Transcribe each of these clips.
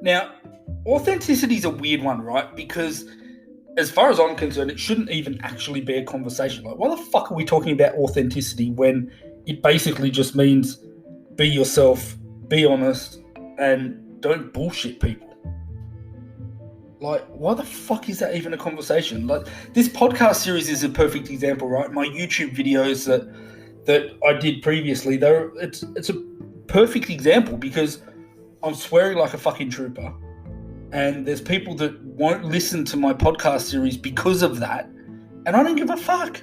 Now, authenticity is a weird one, right? Because as far as I'm concerned, it shouldn't even actually be a conversation. Like, why the fuck are we talking about authenticity when it basically just means be yourself, be honest, and don't bullshit people? Like, why the fuck is that even a conversation? Like, this podcast series is a perfect example, right? My YouTube videos that I did previously, it's a perfect example because I'm swearing like a fucking trooper. And there's people that won't listen to my podcast series because of that. And I don't give a fuck.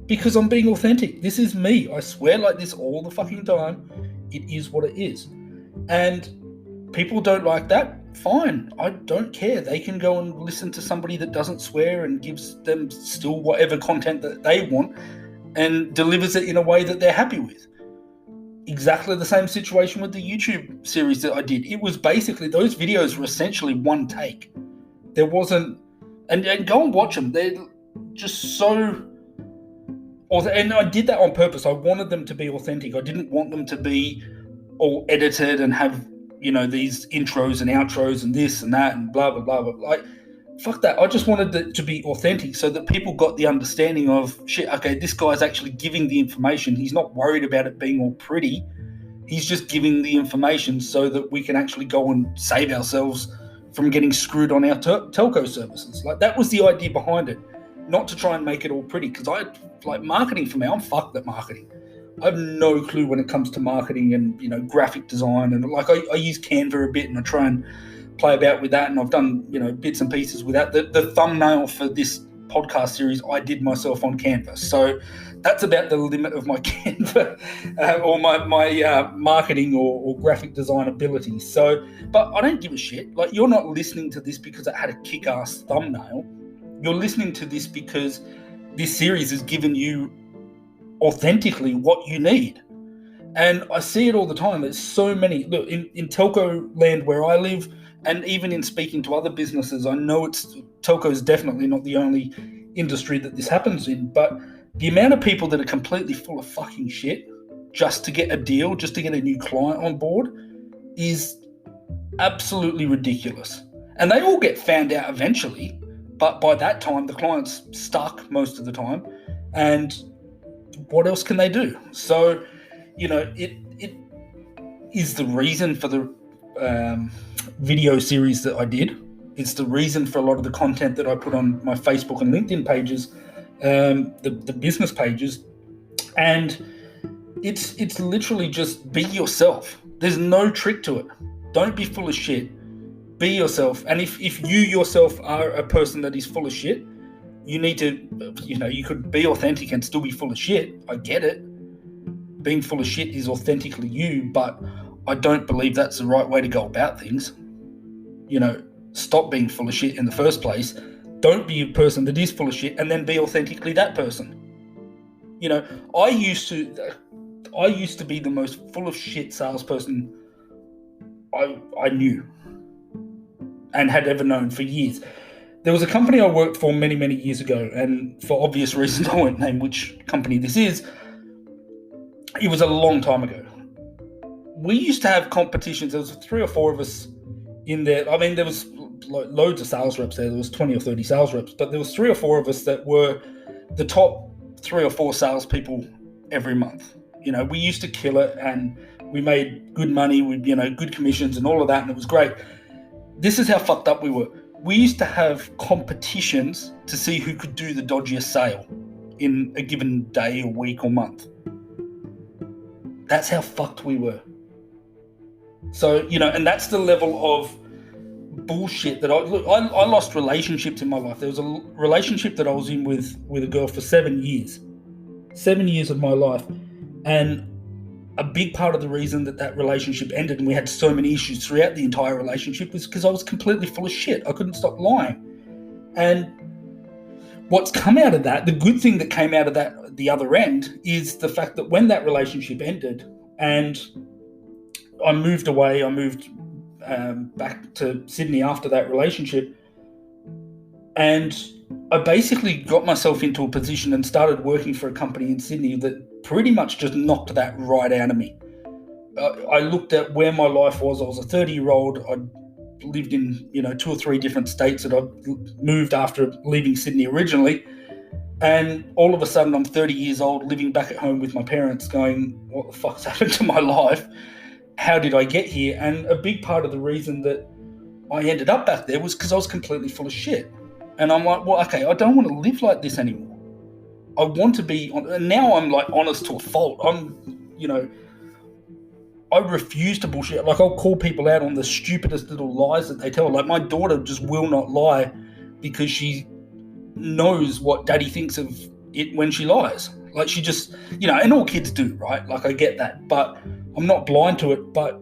Because I'm being authentic. This is me. I swear like this all the fucking time. It is what it is. And people don't like that. Fine. I don't care. They can go and listen to somebody that doesn't swear and gives them still whatever content that they want and delivers it in a way that they're happy with. Exactly the same situation with the YouTube series that I did. It was basically, those videos were essentially one take. There wasn't, and go and watch them. They're just so, and I did that on purpose. I wanted them to be authentic. I didn't want them to be all edited and have, these intros and outros and this and that and blah, blah, blah, blah. Like, fuck that. I just wanted it to be authentic so that people got the understanding of, shit, okay, this guy's actually giving the information. He's not worried about it being all pretty. He's just giving the information so that we can actually go and save ourselves from getting screwed on our telco services. Like, that was the idea behind it, not to try and make it all pretty. Because marketing for me, I'm fucked at marketing. I have no clue when it comes to marketing and, graphic design. And I use Canva a bit and I try and play about with that, and I've done bits and pieces with that. The thumbnail for this podcast series I did myself on Canva, so that's about the limit of my Canva or my marketing or graphic design ability. So, but I don't give a shit. Like, you're not listening to this because it had a kick-ass thumbnail. You're listening to this because this series has given you authentically what you need. And I see it all the time. There's so many. Look, in telco land where I live, and even in speaking to other businesses, I know telco is definitely not the only industry that this happens in, but the amount of people that are completely full of fucking shit just to get a deal, just to get a new client on board is absolutely ridiculous. And they all get found out eventually, but by that time, the client's stuck most of the time. And what else can they do? So, it is the reason for the video series that I did. It's the reason for a lot of the content that I put on my Facebook and LinkedIn pages, the business pages, and it's literally just be yourself. There's no trick to it. Don't be full of shit. Be yourself. And if you yourself are a person that is full of shit, you need to, you could be authentic and still be full of shit. I get it. Being full of shit is authentically you, but I don't believe that's the right way to go about things. Stop being full of shit in the first place. Don't be a person that is full of shit and then be authentically that person. I used to be the most full of shit salesperson I knew and had ever known for years. There was a company I worked for many, many years ago, and for obvious reasons I won't name which company this is. It was a long time ago. We used to have competitions. There was 3 or 4 of us in there. I mean, there was loads of sales reps there. There was 20 or 30 sales reps, but there was 3 or 4 of us that were the top 3 or 4 salespeople every month. We used to kill it, and we made good money with, good commissions and all of that, and it was great. This is how fucked up we were. We used to have competitions to see who could do the dodgiest sale in a given day or week or month. That's how fucked we were. So, and that's the level of bullshit that I lost relationships in my life. There was a relationship that I was in with a girl for 7 years. 7 years of my life. And a big part of the reason that relationship ended and we had so many issues throughout the entire relationship was because I was completely full of shit. I couldn't stop lying. And what's come out of that, the good thing that came out of that, the other end, is the fact that when that relationship ended and I moved away, I moved back to Sydney after that relationship, and I basically got myself into a position and started working for a company in Sydney that pretty much just knocked that right out of me. I looked at where my life was. I was a 30-year-old. I'd lived in 2 or 3 different states that I moved after leaving Sydney originally, and all of a sudden I'm 30 years old living back at home with my parents going, what the fuck's happened to my life? How did I get here? And a big part of the reason that I ended up back there was because I was completely full of shit. And I'm like, well, okay, I don't want to live like this anymore. I want to be, and now I'm like honest to a fault. I refuse to bullshit. Like, I'll call people out on the stupidest little lies that they tell. Like, my daughter just will not lie because she knows what daddy thinks of it when she lies. Like, she just, and all kids do, right? Like, I get that, but I'm not blind to it. But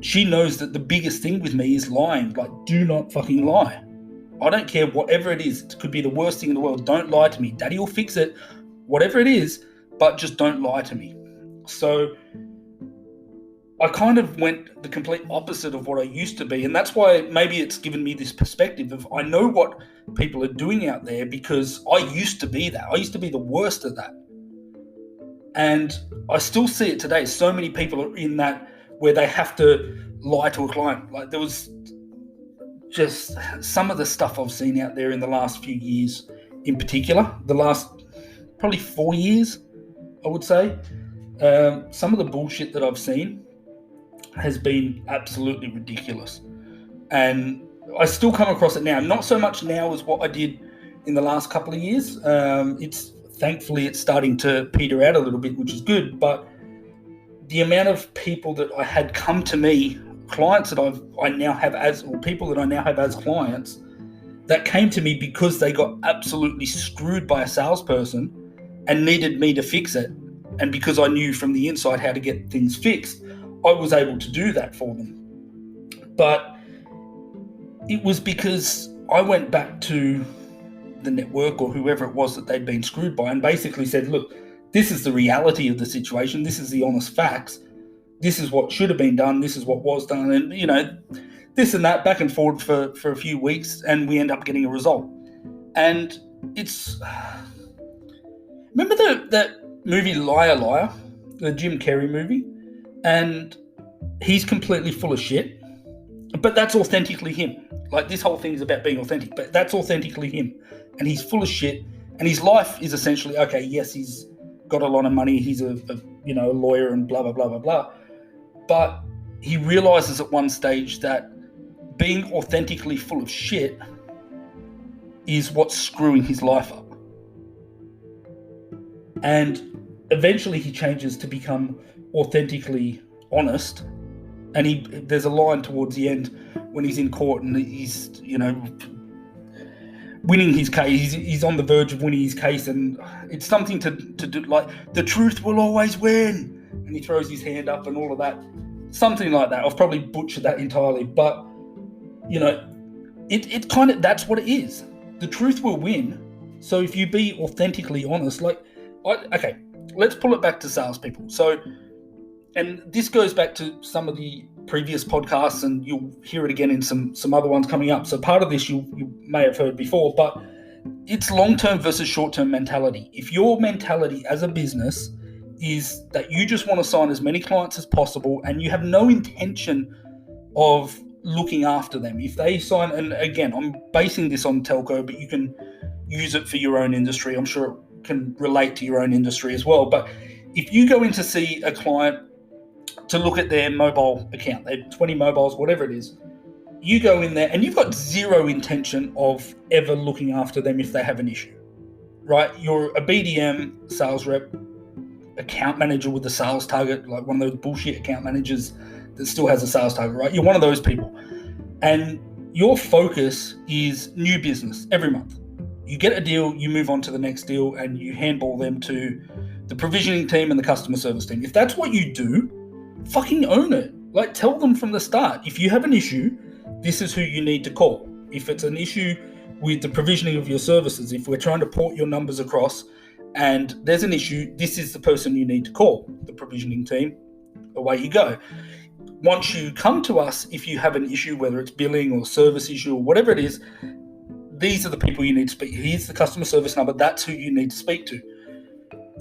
she knows that the biggest thing with me is lying. Like, do not fucking lie. I don't care whatever it is. It could be the worst thing in the world. Don't lie to me. Daddy will fix it, whatever it is, but just don't lie to me. So I kind of went the complete opposite of what I used to be. And that's why maybe it's given me this perspective of, I know what people are doing out there because I used to be that. I used to be the worst at that. And I still see it today. So many people are in that where they have to lie to a client. Like, there was just some of the stuff I've seen out there in the last few years, in particular, the last probably 4 years, I would say. Some of the bullshit that I've seen has been absolutely ridiculous. And I still come across it now. Not so much now as what I did in the last couple of years. Thankfully, it's starting to peter out a little bit, which is good. But the amount of people that I had come to me, clients that I now have or people that I now have as clients, that came to me because they got absolutely screwed by a salesperson and needed me to fix it. And because I knew from the inside how to get things fixed, I was able to do that for them. But it was because I went back to the network or whoever it was that they'd been screwed by and basically said, look, this is the reality of the situation. This is the honest facts. This is what should have been done. This is what was done. And, this and that, back and forth for a few weeks, and we end up getting a result. And it's... Remember that movie Liar Liar, the Jim Carrey movie? And he's completely full of shit, but that's authentically him. Like, this whole thing is about being authentic, but that's authentically him. And he's full of shit, and his life is essentially, okay, yes, he's got a lot of money, he's a lawyer and blah, blah, blah, blah, blah. But he realizes at one stage that being authentically full of shit is what's screwing his life up. And eventually he changes to become authentically honest, and there's a line towards the end when he's in court and he's winning his case. He's on the verge of winning his case, and it's something to do, like, the truth will always win, and he throws his hand up and all of that, something like that. I've probably butchered that entirely, but it kind of, that's what it is. The truth will win. So if you be authentically honest, okay, let's pull it back to salespeople. So, and this goes back to some of the previous podcasts, and you'll hear it again in some other ones coming up. So part of this you may have heard before, but it's long-term versus short-term mentality. If your mentality as a business is that you just want to sign as many clients as possible and you have no intention of looking after them, if they sign, and again, I'm basing this on telco, but you can use it for your own industry. I'm sure it can relate to your own industry as well. But if you go in to see a client to look at their mobile account, they have 20 mobiles, whatever it is, you go in there and you've got zero intention of ever looking after them if they have an issue, right? You're a BDM, sales rep, account manager with a sales target, like one of those bullshit account managers that still has a sales target, right? You're one of those people. And your focus is new business every month. You get a deal, you move on to the next deal, and you handball them to the provisioning team and the customer service team. If that's what you do, fucking own it. Like, tell them from the start, if you have an issue, this is who you need to call. If it's an issue with the provisioning of your services, if we're trying to port your numbers across and there's an issue, this is the person you need to call, the provisioning team. Away you go. Once you come to us, if you have an issue, whether it's billing or service issue or whatever it is, these are the people you need to speak to. Here's the customer service number. That's who you need to speak to.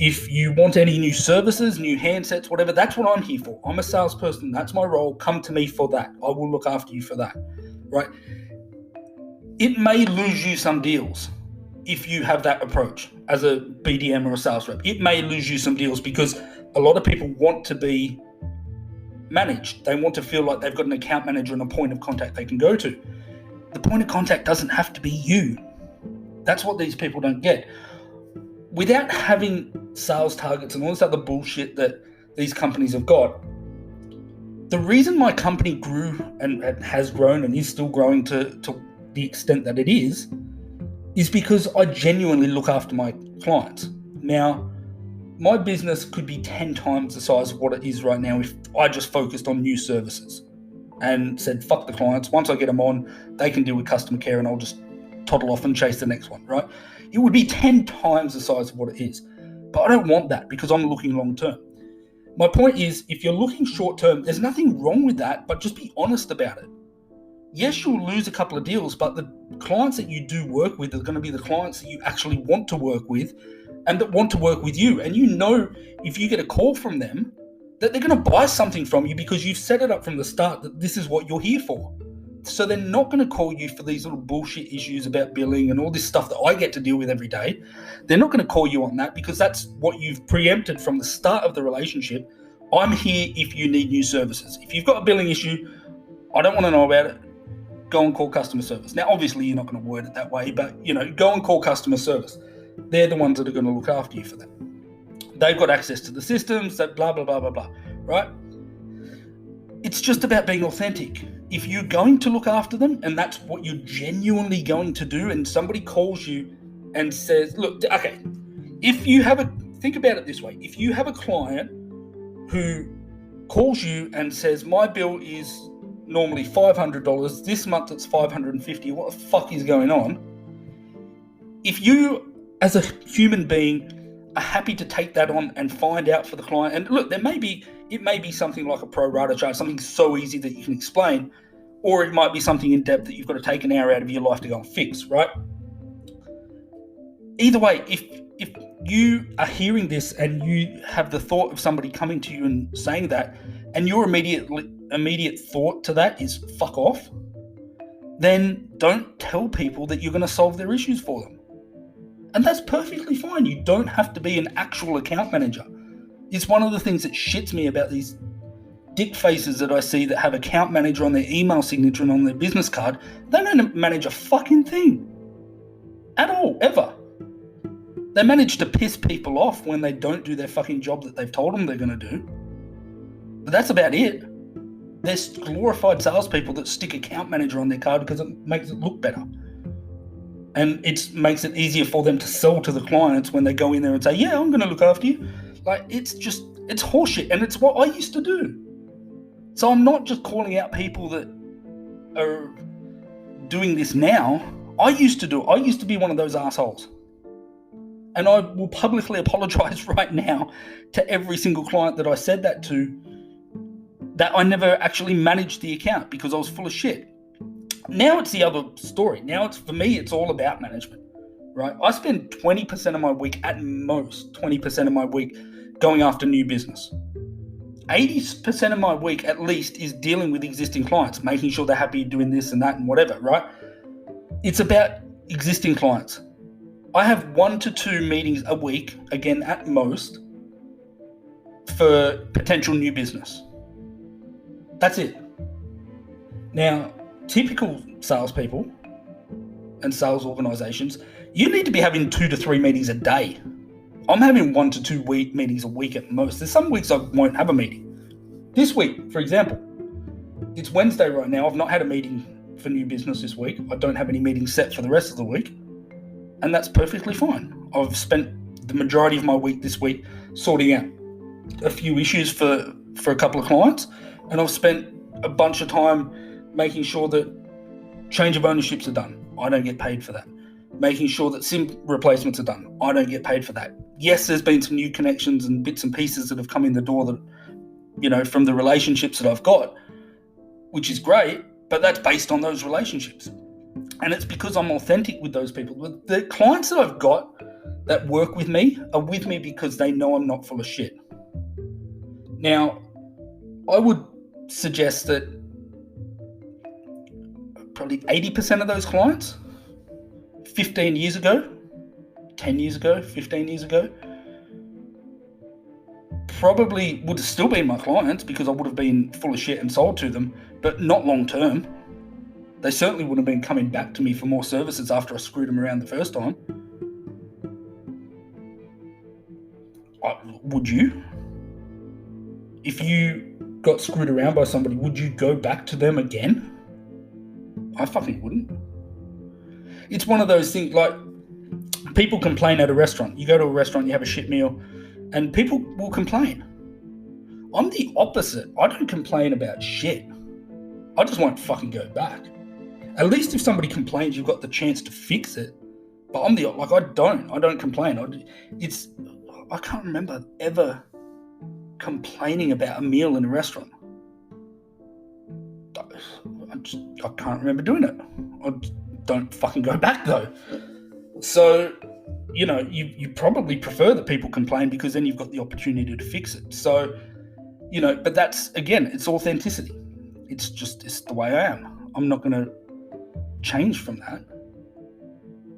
If you want any new services, new handsets, whatever, that's what I'm here for. I'm a salesperson. That's my role. Come to me for that. I will look after you for that, right? It may lose you some deals if you have that approach as a BDM or a sales rep. It may lose you some deals because a lot of people want to be managed. They want to feel like they've got an account manager and a point of contact they can go to. The point of contact doesn't have to be you. That's what these people don't get. Without having sales targets and all this other bullshit that these companies have got, the reason my company grew and has grown and is still growing to the extent that it is because I genuinely look after my clients. Now, my business could be 10 times the size of what it is right now if I just focused on new services and said, fuck the clients. Once I get them on, they can deal with customer care and I'll just toddle off and chase the next one, right? It would be 10 times the size of what it is. But I don't want that because I'm looking long term. My point is, if you're looking short term, there's nothing wrong with that, but just be honest about it. Yes, you'll lose a couple of deals, but the clients that you do work with are going to be the clients that you actually want to work with and that want to work with you. And you know, if you get a call from them, that they're going to buy something from you because you've set it up from the start that this is what you're here for. So they're not going to call you for these little bullshit issues about billing and all this stuff that I get to deal with every day. They're not going to call you on that because that's what you've preempted from the start of the relationship. I'm here if you need new services. If you've got a billing issue, I don't want to know about it. Go and call customer service. Now, obviously, you're not going to word it that way, but, go and call customer service. They're the ones that are going to look after you for that. They've got access to the systems, that blah, blah, blah, blah, blah, right? It's just about being authentic. If you're going to look after them and that's what you're genuinely going to do, and somebody calls you and says, look, okay, think about it this way. If you have a client who calls you and says, my bill is normally $500, this month it's $550, what the fuck is going on? If you, as a human being, are happy to take that on and find out for the client, and look, it may be something like a pro rata charge, something so easy that you can explain, or it might be something in depth that you've got to take an hour out of your life to go and fix, right? Either way, if you are hearing this and you have the thought of somebody coming to you and saying that, and your immediate thought to that is fuck off, then don't tell people that you're going to solve their issues for them. And that's perfectly fine. You don't have to be an actual account manager. It's one of the things that shits me about these dick faces that I see that have account manager on their email signature and on their business card. They don't manage a fucking thing at all, ever. They manage to piss people off when they don't do their fucking job that they've told them they're going to do. But that's about it. There's glorified salespeople that stick account manager on their card because it makes it look better. And it makes it easier for them to sell to the clients when they go in there and say, yeah, I'm going to look after you. Like, it's horseshit. And it's what I used to do. So I'm not just calling out people that are doing this now. I used to be one of those assholes. And I will publicly apologize right now to every single client that I said that to, that I never actually managed the account because I was full of shit. Now it's the other story. Now for me, it's all about management, right? I spend 20% of my week, at most 20% of my week, going after new business. 80% of my week, at least, is dealing with existing clients, making sure they're happy doing this and that and whatever, right? It's about existing clients. I have 1 to 2 meetings a week, again, at most, for potential new business. That's it. Now, typical salespeople and sales organizations, you need to be having 2 to 3 meetings a day. I'm having 1 to 2 meetings a week at most. There's some weeks I won't have a meeting. This week, for example, it's Wednesday right now. I've not had a meeting for new business this week. I don't have any meetings set for the rest of the week. And that's perfectly fine. I've spent the majority of my week this week sorting out a few issues for a couple of clients. And I've spent a bunch of time making sure that change of ownerships are done. I don't get paid for that. Making sure that SIM replacements are done. I don't get paid for that. Yes, there's been some new connections and bits and pieces that have come in the door that, from the relationships that I've got, which is great, but that's based on those relationships. And it's because I'm authentic with those people. The clients that I've got that work with me are with me because they know I'm not full of shit. Now, I would suggest that probably 80% of those clients 15 years ago, 10 years ago, 15 years ago, probably would have still been my clients because I would have been full of shit and sold to them, but not long term. They certainly would have been coming back to me for more services after I screwed them around the first time. Would you? If you got screwed around by somebody, would you go back to them again? I fucking wouldn't. It's one of those things, like, people complain at a restaurant. You go to a restaurant, you have a shit meal, and people will complain. I'm the opposite. I don't complain about shit. I just won't fucking go back. At least if somebody complains, you've got the chance to fix it. But I don't complain. I can't remember ever complaining about a meal in a restaurant. I can't remember doing it. I don't fucking go back though. So, you probably prefer that people complain because then you've got the opportunity to fix it. So, but that's, again, it's authenticity. It's the way I am. I'm not going to change from that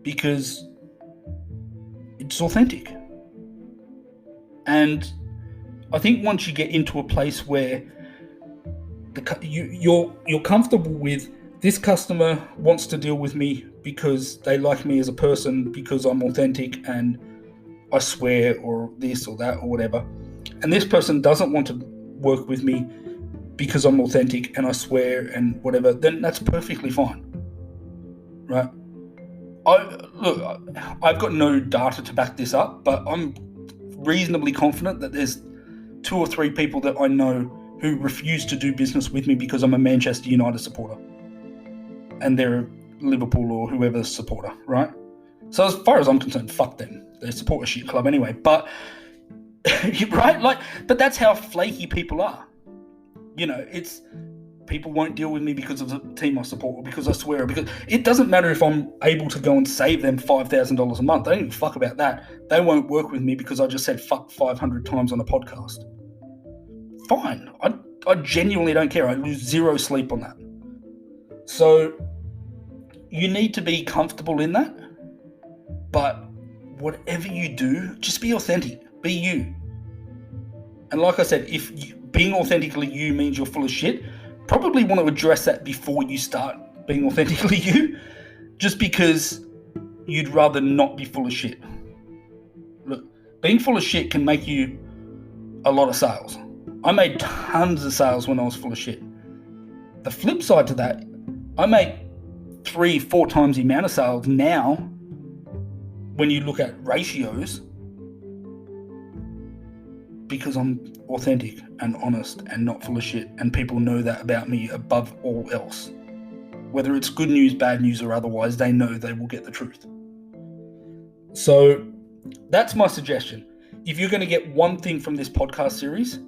because it's authentic. And I think once you get into a place where you're comfortable with, this customer wants to deal with me because they like me as a person, because I'm authentic and I swear, or this or that or whatever, and this person doesn't want to work with me because I'm authentic and I swear and whatever, then that's perfectly fine, right? I've got no data to back this up, but I'm reasonably confident that there's 2 or 3 people that I know who refuse to do business with me because I'm a Manchester United supporter and they're a Liverpool or whoever's supporter, right? So as far as I'm concerned, fuck them. They support a shit club anyway. But right, but that's how flaky people are. It's people won't deal with me because of the team I support or because I swear, or because it doesn't matter if I'm able to go and save them $5,000 a month. They don't give a fuck about that. They won't work with me because I just said fuck 500 times on a podcast. Fine. I genuinely don't care. I lose zero sleep on that. So you need to be comfortable in that. But whatever you do, just be authentic. Be you. And like I said, if being authentically you means you're full of shit, probably want to address that before you start being authentically you, just because you'd rather not be full of shit. Look, being full of shit can make you a lot of sales. I made tons of sales when I was full of shit. The flip side to that, I make 3-4 times the amount of sales now when you look at ratios, because I'm authentic and honest and not full of shit, and people know that about me above all else. Whether it's good news, bad news, or otherwise, they know they will get the truth. So that's my suggestion. If you're going to get one thing from this podcast series,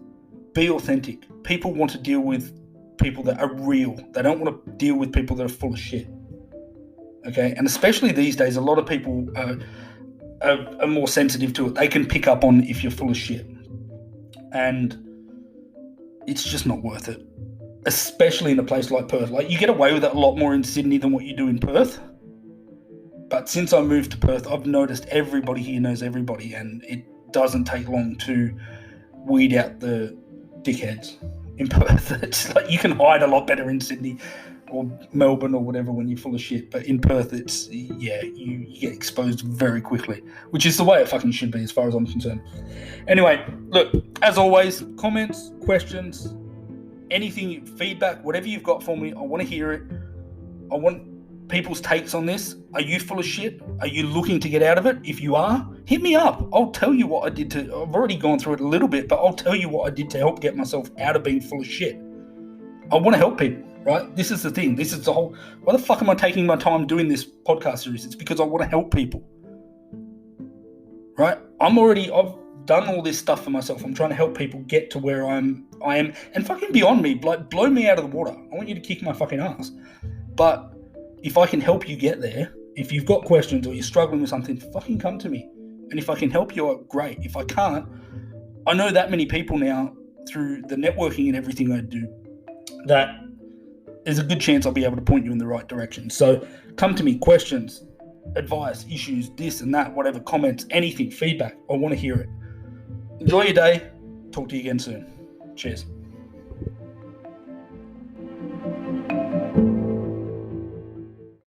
be authentic. People want to deal with people that are real. They don't want to deal with people that are full of shit. Okay? And especially these days, a lot of people are more sensitive to it. They can pick up on if you're full of shit. And it's just not worth it. Especially in a place like Perth. Like, you get away with it a lot more in Sydney than what you do in Perth. But since I moved to Perth, I've noticed everybody here knows everybody, and it doesn't take long to weed out the dickheads in Perth. It's like, you can hide a lot better in Sydney or Melbourne or whatever when you're full of shit, but in Perth it's, you get exposed very quickly, which is the way it fucking should be as far as I'm concerned. Anyway, look, as always, comments, questions, anything, feedback, whatever you've got for me, I want to hear it. I want people's takes on this. Are you full of shit? Are you looking to get out of it? If you are, hit me up. I'll tell you what I did I've already gone through it a little bit, but I'll tell you what I did to help get myself out of being full of shit. I want to help people, right? This is the thing. This is the whole, why the fuck am I taking my time doing this podcast series? It's because I want to help people, right? I've done all this stuff for myself. I'm trying to help people get to where I am, and fucking beyond me, like, blow me out of the water. I want you to kick my fucking ass. But if I can help you get there, if you've got questions or you're struggling with something, fucking come to me. And if I can help you, great. If I can't, I know that many people now through the networking and everything I do that there's a good chance I'll be able to point you in the right direction. So come to me, questions, advice, issues, this and that, whatever, comments, anything, feedback. I want to hear it. Enjoy your day. Talk to you again soon. Cheers.